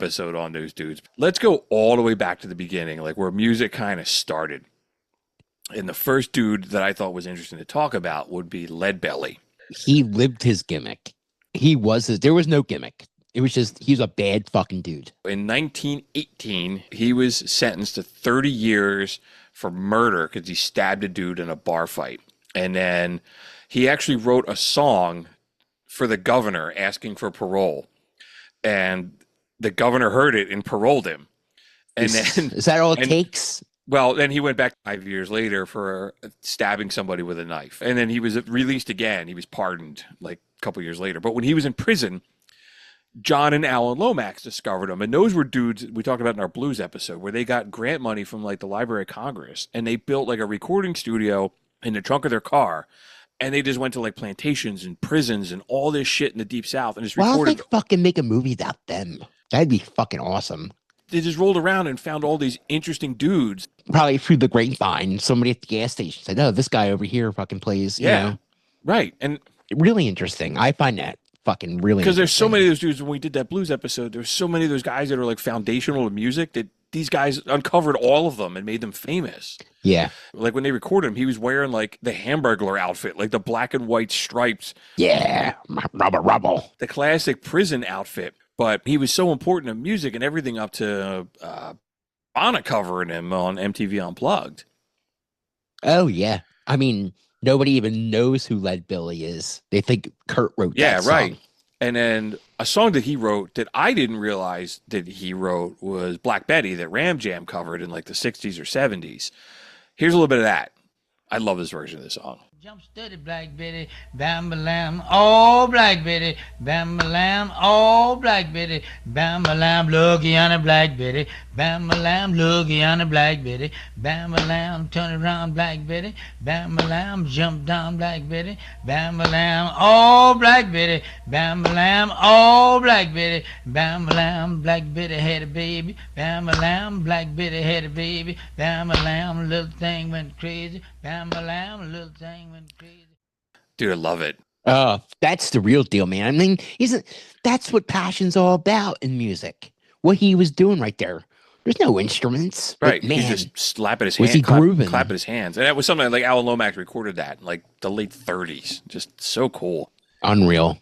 episode on those dudes. Let's go all the way back to the beginning, like where music kind of started. And the first dude that I thought was interesting to talk about would be LeadBelly. He lived his gimmick. There was no gimmick. It was just, he was a bad fucking dude. In 1918, he was sentenced to 30 years for murder because he stabbed a dude in a bar fight. And then he actually wrote a song for the governor asking for parole. And the governor heard it and paroled him. And is that all it takes? Well, then he went back 5 years later for stabbing somebody with a knife. And then he was released again. He was pardoned like a couple years later. But when he was in prison, John and Alan Lomax discovered him. And those were dudes we talked about in our blues episode where they got grant money from like the Library of Congress. And they built like a recording studio in the trunk of their car. And they just went to like plantations and prisons and all this shit in the Deep South and just recorded. Why don't they fucking make a movie about them? That'd be fucking awesome. They just rolled around and found all these interesting dudes. Probably through the grapevine, somebody at the gas station said, "Oh, this guy over here fucking plays." Yeah, you know? Right. And really interesting. I find that fucking really because there's so many of those dudes. When we did that blues episode, there's so many of those guys that are like foundational to music that these guys uncovered all of them and made them famous. Yeah. Like when they recorded him, he was wearing like the Hamburglar outfit, like the black and white stripes. Yeah. Rubble. The classic prison outfit. But he was so important to music and everything up to Anna covering him on MTV Unplugged. Oh, yeah. I mean, nobody even knows who LeadBelly is. They think Kurt wrote that song. Right. And then a song that he wrote that I didn't realize that he wrote was Black Betty that Ram Jam covered in like the 60s or 70s. Here's a little bit of that. I love this version of the song. Jump steady, Black Betty, bam-ba-lam, oh, Black Betty, bam-ba-lam, oh, Black Betty, bam-ba-lam, looky on a Black Betty, bam-ba-lam, looky on a Black Betty, bam-ba-lam, turn around, Black Betty, bam-ba-lam, jump down, Black Betty, bam-ba-lam, oh, Black Betty, bam-ba-lam, oh, Black Betty, bam-ba-lam, Black Betty had a baby, bam-ba-lam, Black Betty had a baby, bam-ba-lam, little thing went crazy, bam-ba-lam, little thing went crazy. Dude, I love it. That's the real deal, man. I mean, that's what passion's all about in music. What he was doing right there. There's no instruments. Right. But, man, he's just slapping his hands. Was he grooving? Clapping his hands. And that was something like Alan Lomax recorded that in like the late 30s. Just so cool. Unreal.